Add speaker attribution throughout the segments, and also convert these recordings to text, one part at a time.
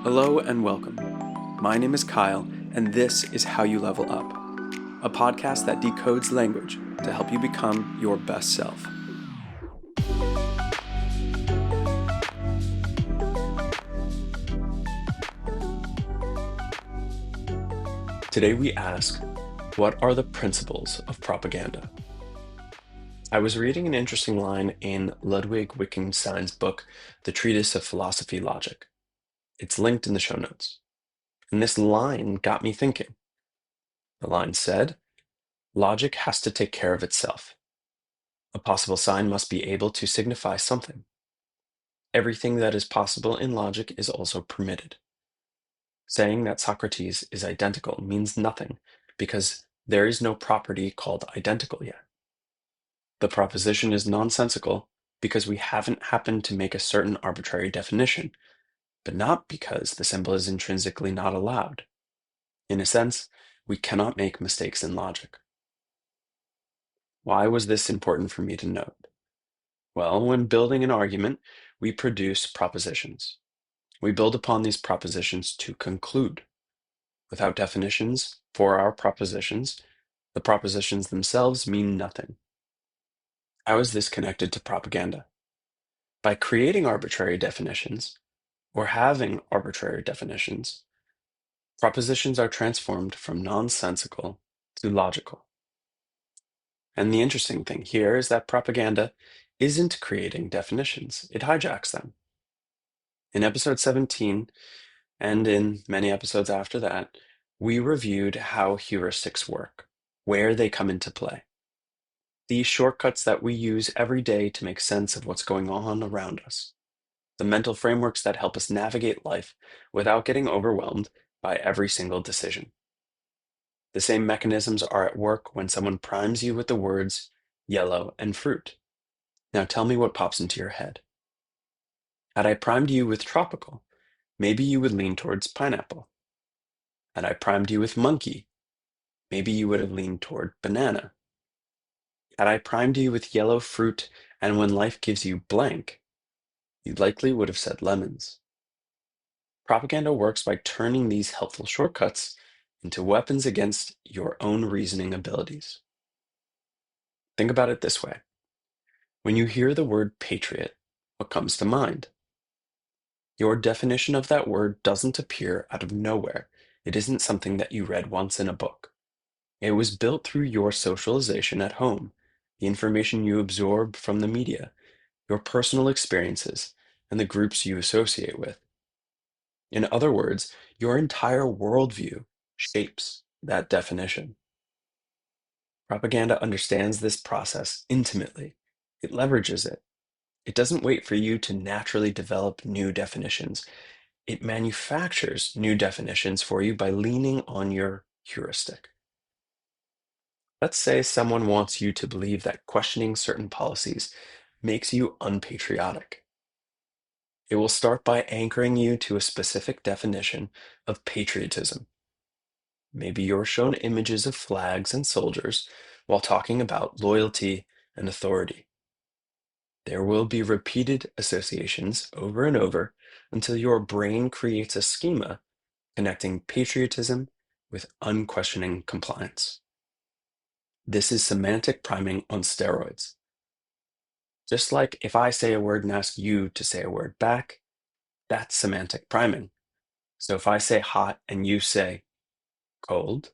Speaker 1: Hello and welcome. My name is Kyle, and this is How You Level Up, a podcast that decodes language to help you become your best self. Today we ask, what are the principles of propaganda? I was reading an interesting line in Ludwig Wittgenstein's book, The Treatise of Philosophy Logic. It's linked in the show notes. And this line got me thinking. The line said, logic has to take care of itself. A possible sign must be able to signify something. Everything that is possible in logic is also permitted. Saying that Socrates is identical means nothing because there is no property called identical yet. The proposition is nonsensical because we haven't happened to make a certain arbitrary definition, but not because the symbol is intrinsically not allowed. In a sense, we cannot make mistakes in logic. Why was this important for me to note? Well, when building an argument, we produce propositions. We build upon these propositions to conclude. Without definitions for our propositions, the propositions themselves mean nothing. How is this connected to propaganda? By creating arbitrary definitions, or having arbitrary definitions, propositions are transformed from nonsensical to logical. And the interesting thing here is that propaganda isn't creating definitions, it hijacks them. In episode 17, and in many episodes after that, we reviewed how heuristics work, where they come into play. These shortcuts that we use every day to make sense of what's going on around us. The mental frameworks that help us navigate life without getting overwhelmed by every single decision. The same mechanisms are at work when someone primes you with the words yellow and fruit. Now tell me what pops into your head. Had I primed you with tropical, maybe you would lean towards pineapple. Had I primed you with monkey, maybe you would have leaned toward banana. Had I primed you with yellow fruit and when life gives you blank, you likely would have said lemons. Propaganda works by turning these helpful shortcuts into weapons against your own reasoning abilities. Think about it this way. When you hear the word patriot, what comes to mind? Your definition of that word doesn't appear out of nowhere. It isn't something that you read once in a book. It was built through your socialization at home, the information you absorb from the media, your personal experiences, and the groups you associate with. In other words, your entire worldview shapes that definition. Propaganda understands this process intimately. It leverages it. It doesn't wait for you to naturally develop new definitions. It manufactures new definitions for you by leaning on your heuristic. Let's say someone wants you to believe that questioning certain policies makes you unpatriotic. It will start by anchoring you to a specific definition of patriotism. Maybe you're shown images of flags and soldiers while talking about loyalty and authority. There will be repeated associations over and over until your brain creates a schema connecting patriotism with unquestioning compliance. This is semantic priming on steroids. Just like if I say a word and ask you to say a word back, that's semantic priming. So if I say hot and you say cold,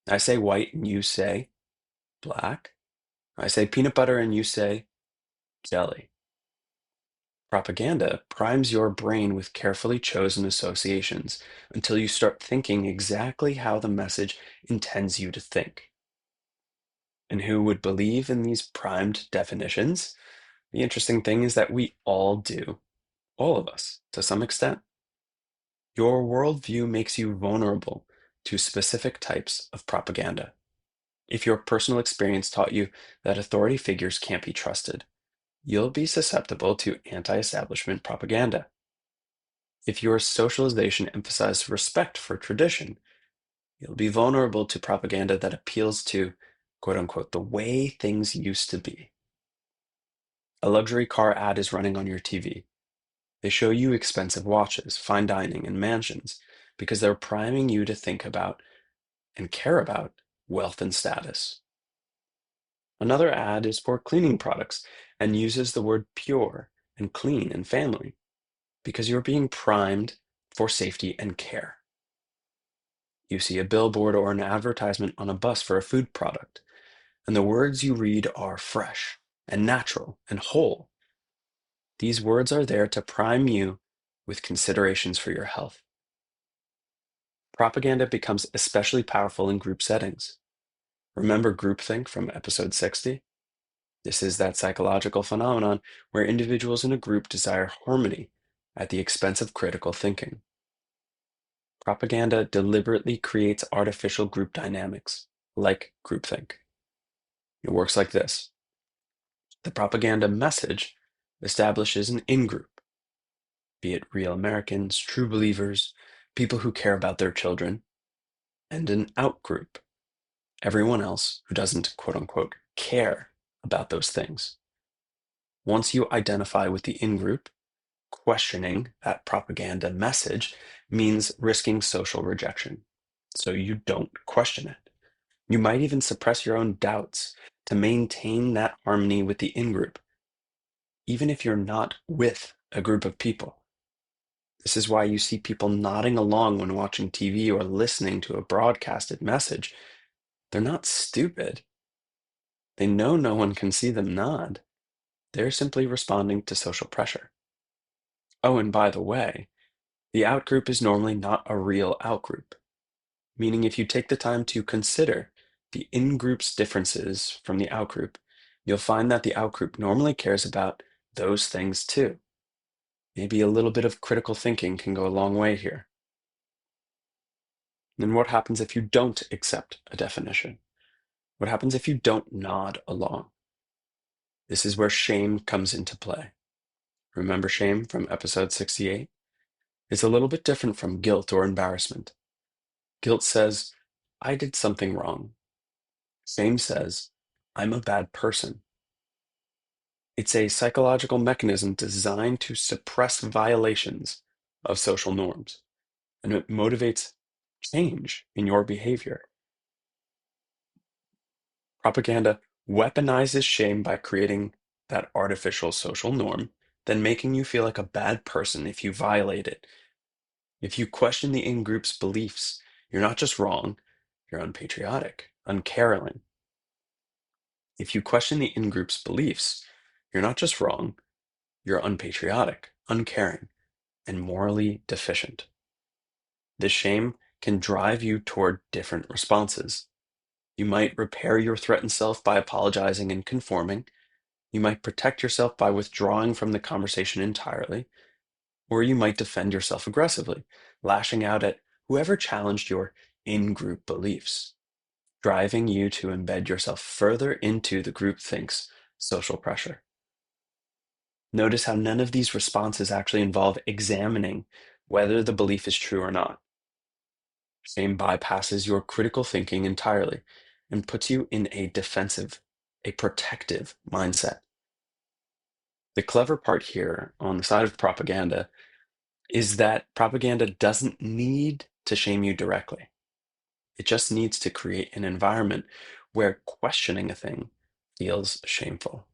Speaker 1: I say white and you say black, I say peanut butter and you say jelly. Propaganda primes your brain with carefully chosen associations until you start thinking exactly how the message intends you to think. And who would believe in these primed definitions? The interesting thing is that we all do, all of us, to some extent. Your worldview makes you vulnerable to specific types of propaganda. If your personal experience taught you that authority figures can't be trusted, you'll be susceptible to anti-establishment propaganda. If your socialization emphasized respect for tradition, you'll be vulnerable to propaganda that appeals to, quote unquote, the way things used to be. A luxury car ad is running on your TV. They show you expensive watches, fine dining, and mansions because they're priming you to think about and care about wealth and status. Another ad is for cleaning products and uses the word pure and clean and family because you're being primed for safety and care. You see a billboard or an advertisement on a bus for a food product, and the words you read are fresh and natural and whole. These words are there to prime you with considerations for your health. Propaganda becomes especially powerful in group settings. Remember groupthink from episode 60? This is that psychological phenomenon where individuals in a group desire harmony at the expense of critical thinking. Propaganda deliberately creates artificial group dynamics, like groupthink. It works like this. The propaganda message establishes an in-group, be it real Americans, true believers, people who care about their children, and an out-group, everyone else who doesn't quote unquote care about those things. Once you identify with the in-group, questioning that propaganda message means risking social rejection. So you don't question it. You might even suppress your own doubts to maintain that harmony with the in-group, even if you're not with a group of people. This is why you see people nodding along when watching TV or listening to a broadcasted message. They're not stupid. They know no one can see them nod. They're simply responding to social pressure. Oh, and by the way, the outgroup is normally not a real outgroup, meaning if you take the time to consider the in-group's differences from the outgroup, you'll find that the outgroup normally cares about those things too. Maybe a little bit of critical thinking can go a long way here. Then what happens if you don't accept a definition? What happens if you don't nod along? This is where shame comes into play. Remember shame from episode 68? It's a little bit different from guilt or embarrassment. Guilt says, I did something wrong. Shame says, I'm a bad person. It's a psychological mechanism designed to suppress violations of social norms, and it motivates change in your behavior. Propaganda weaponizes shame by creating that artificial social norm, then making you feel like a bad person if you violate it. If you question the in-group's beliefs, you're not just wrong, you're unpatriotic, uncaring. If you question the in-group's beliefs, you're not just wrong, you're unpatriotic, uncaring, and morally deficient. This shame can drive you toward different responses. You might repair your threatened self by apologizing and conforming. You might protect yourself by withdrawing from the conversation entirely. Or you might defend yourself aggressively, lashing out at whoever challenged your in-group beliefs, driving you to embed yourself further into the groupthink's social pressure. Notice how none of these responses actually involve examining whether the belief is true or not. Shame bypasses your critical thinking entirely and puts you in a defensive, a protective mindset. The clever part here on the side of propaganda is that propaganda doesn't need to shame you directly. It just needs to create an environment where questioning a thing feels shameful.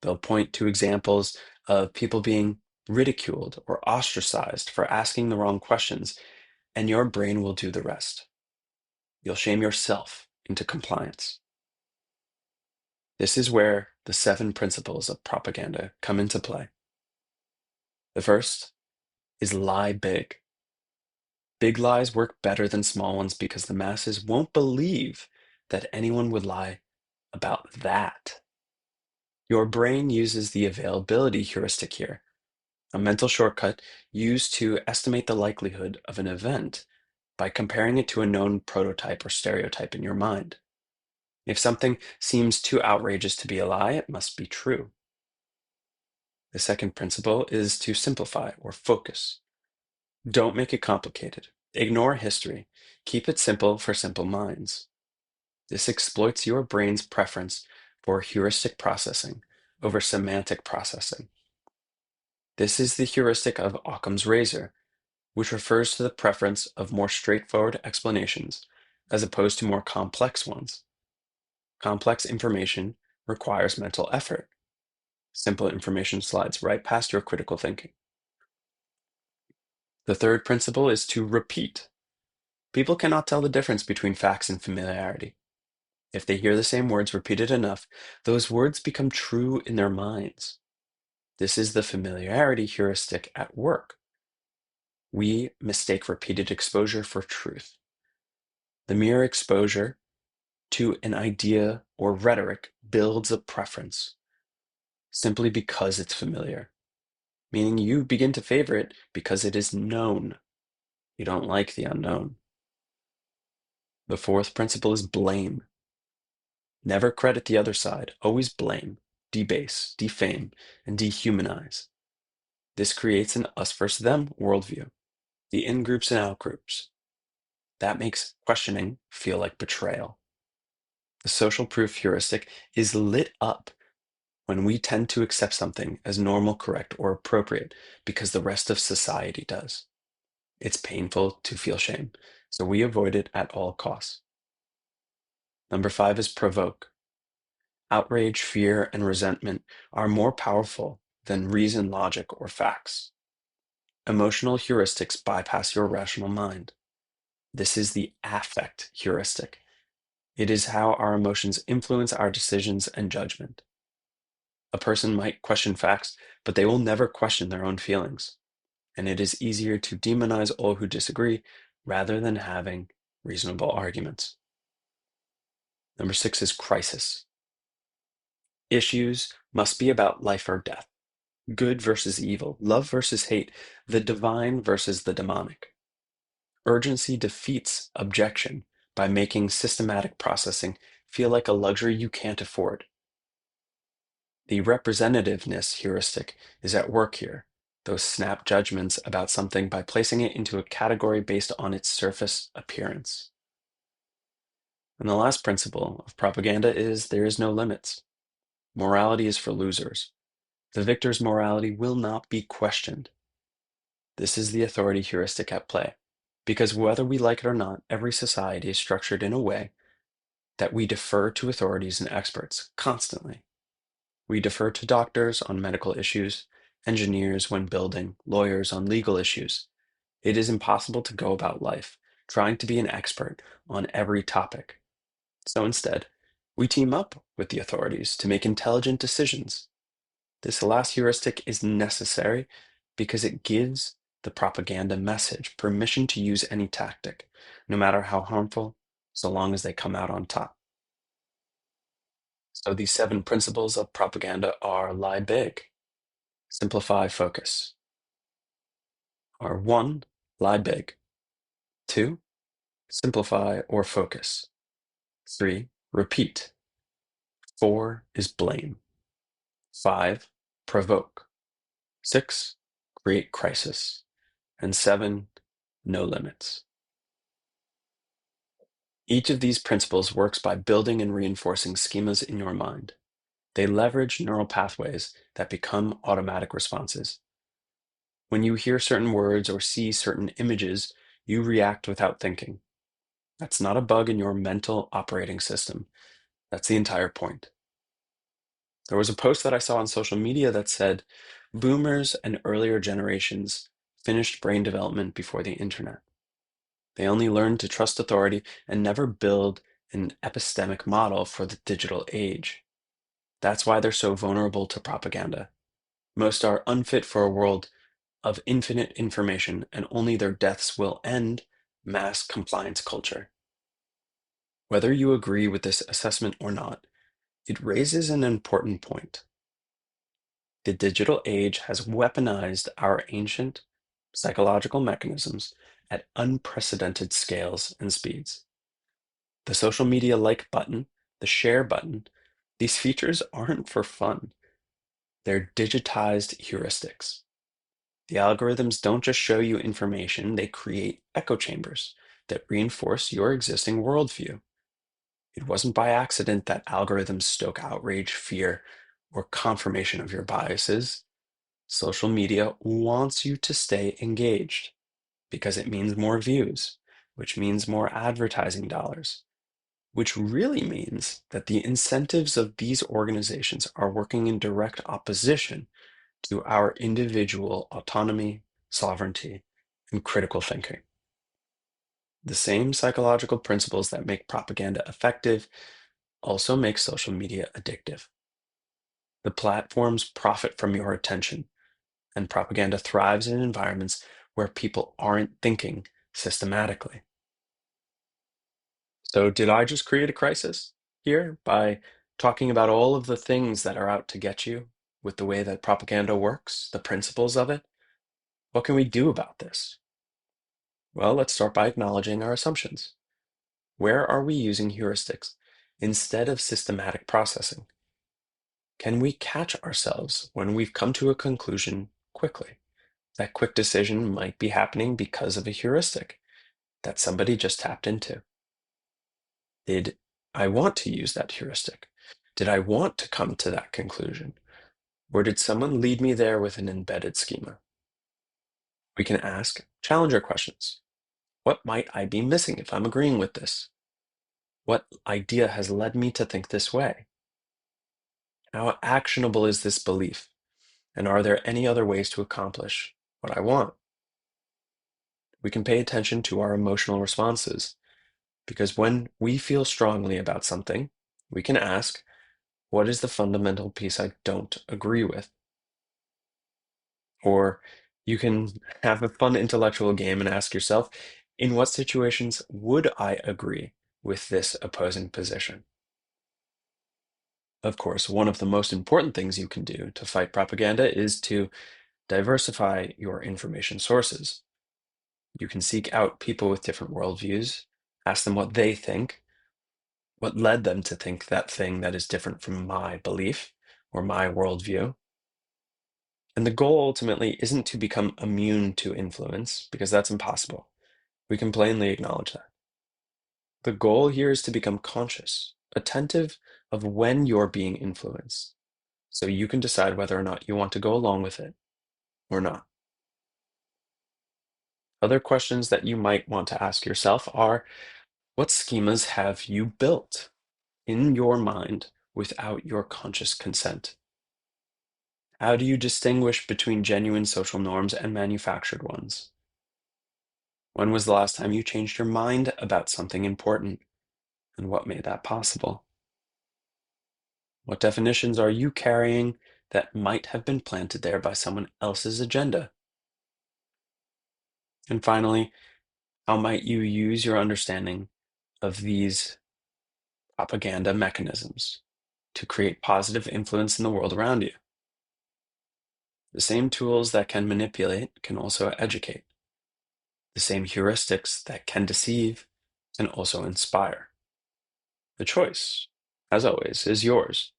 Speaker 1: They'll point to examples of people being ridiculed or ostracized for asking the wrong questions, and your brain will do the rest. You'll shame yourself into compliance. This is where the 7 principles of propaganda come into play. The first is lie big. Big lies work better than small ones because the masses won't believe that anyone would lie about that. Your brain uses the availability heuristic here, a mental shortcut used to estimate the likelihood of an event by comparing it to a known prototype or stereotype in your mind. If something seems too outrageous to be a lie, it must be true. The second principle is to simplify or focus. Don't make it complicated. Ignore history. Keep it simple for simple minds. This exploits your brain's preference for heuristic processing over semantic processing. This is the heuristic of Occam's razor, which refers to the preference of more straightforward explanations as opposed to more complex ones. Complex information requires mental effort. Simple information slides right past your critical thinking. The third principle is to repeat. People cannot tell the difference between facts and familiarity. If they hear the same words repeated enough, those words become true in their minds. This is the familiarity heuristic at work. We mistake repeated exposure for truth. The mere exposure to an idea or rhetoric builds a preference simply because it's familiar, meaning you begin to favor it because it is known. You don't like the unknown. The fourth principle is blame. Never credit the other side, always blame, debase, defame, and dehumanize. This creates an us versus them worldview, the in groups and out groups. That makes questioning feel like betrayal. The social proof heuristic is lit up when we tend to accept something as normal, correct, or appropriate because the rest of society does. It's painful to feel shame, so we avoid it at all costs. Number 5 is provoke. Outrage, fear, and resentment are more powerful than reason, logic, or facts. Emotional heuristics bypass your rational mind. This is the affect heuristic. It is how our emotions influence our decisions and judgment. A person might question facts, but they will never question their own feelings. And it is easier to demonize all who disagree rather than having reasonable arguments. Number 6 is crisis. Issues must be about life or death, good versus evil, love versus hate, the divine versus the demonic. Urgency defeats objection by making systematic processing feel like a luxury you can't afford. The representativeness heuristic is at work here, those snap judgments about something by placing it into a category based on its surface appearance. And the last principle of propaganda is there is no limits. Morality is for losers. The victor's morality will not be questioned. This is the authority heuristic at play, because whether we like it or not, every society is structured in a way that we defer to authorities and experts constantly. We defer to doctors on medical issues, engineers when building, lawyers on legal issues. It is impossible to go about life trying to be an expert on every topic. So instead, we team up with the authorities to make intelligent decisions. This last heuristic is necessary because it gives the propaganda message permission to use any tactic, no matter how harmful, so long as they come out on top. So these 7 principles of propaganda are lie big, simplify, focus. Are 1, lie big. 2, simplify or focus. 3, repeat. 4 is blame. 5, provoke. 6, create crisis. And 7, no limits. Each of these principles works by building and reinforcing schemas in your mind. They leverage neural pathways that become automatic responses. When you hear certain words or see certain images, you react without thinking. That's not a bug in your mental operating system. That's the entire point. There was a post that I saw on social media that said, boomers and earlier generations finished brain development before the internet. They only learned to trust authority and never build an epistemic model for the digital age. That's why they're so vulnerable to propaganda. Most are unfit for a world of infinite information, and only their deaths will end mass compliance culture. Whether you agree with this assessment or not, it raises an important point. The digital age has weaponized our ancient psychological mechanisms at unprecedented scales and speeds. The social media like button, the share button, these features aren't for fun. They're digitized heuristics. The algorithms don't just show you information, they create echo chambers that reinforce your existing worldview. It wasn't by accident that algorithms stoke outrage, fear, or confirmation of your biases. Social media wants you to stay engaged because it means more views, which means more advertising dollars, which really means that the incentives of these organizations are working in direct opposition to our individual autonomy, sovereignty, and critical thinking. The same psychological principles that make propaganda effective also make social media addictive. The platforms profit from your attention, and propaganda thrives in environments where people aren't thinking systematically. So, did I just create a crisis here by talking about all of the things that are out to get you with the way that propaganda works, the principles of it? What can we do about this? Well, let's start by acknowledging our assumptions. Where are we using heuristics instead of systematic processing? Can we catch ourselves when we've come to a conclusion quickly? That quick decision might be happening because of a heuristic that somebody just tapped into. Did I want to use that heuristic? Did I want to come to that conclusion? Or did someone lead me there with an embedded schema? We can ask challenger questions. What might I be missing if I'm agreeing with this? What idea has led me to think this way? How actionable is this belief? And are there any other ways to accomplish what I want? We can pay attention to our emotional responses because when we feel strongly about something, we can ask, what is the fundamental piece I don't agree with? Or you can have a fun intellectual game and ask yourself, in what situations would I agree with this opposing position? Of course, one of the most important things you can do to fight propaganda is to diversify your information sources. You can seek out people with different worldviews, ask them what they think, what led them to think that thing that is different from my belief or my worldview. And the goal ultimately isn't to become immune to influence, because that's impossible. We can plainly acknowledge that. The goal here is to become conscious, attentive of when you're being influenced, so you can decide whether or not you want to go along with it or not. Other questions that you might want to ask yourself are, what schemas have you built in your mind without your conscious consent? How do you distinguish between genuine social norms and manufactured ones? When was the last time you changed your mind about something important, and what made that possible? What definitions are you carrying that might have been planted there by someone else's agenda? And finally, how might you use your understanding of these propaganda mechanisms to create positive influence in the world around you? The same tools that can manipulate can also educate. The same heuristics that can deceive can also inspire. The choice, as always, is yours.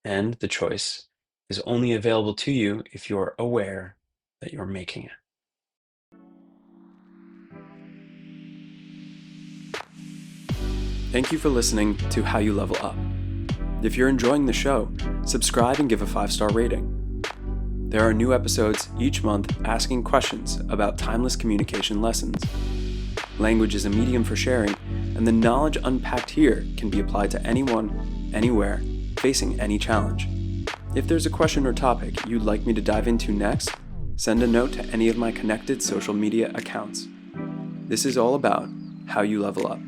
Speaker 1: And the choice is only available to you if you're aware that you're making it. Thank you for listening to How You Level Up. If you're enjoying the show, subscribe and give a 5-star rating. There are new episodes each month asking questions about timeless communication lessons. Language is a medium for sharing, and the knowledge unpacked here can be applied to anyone, anywhere, facing any challenge. If there's a question or topic you'd like me to dive into next, send a note to any of my connected social media accounts. This is all about how you level up.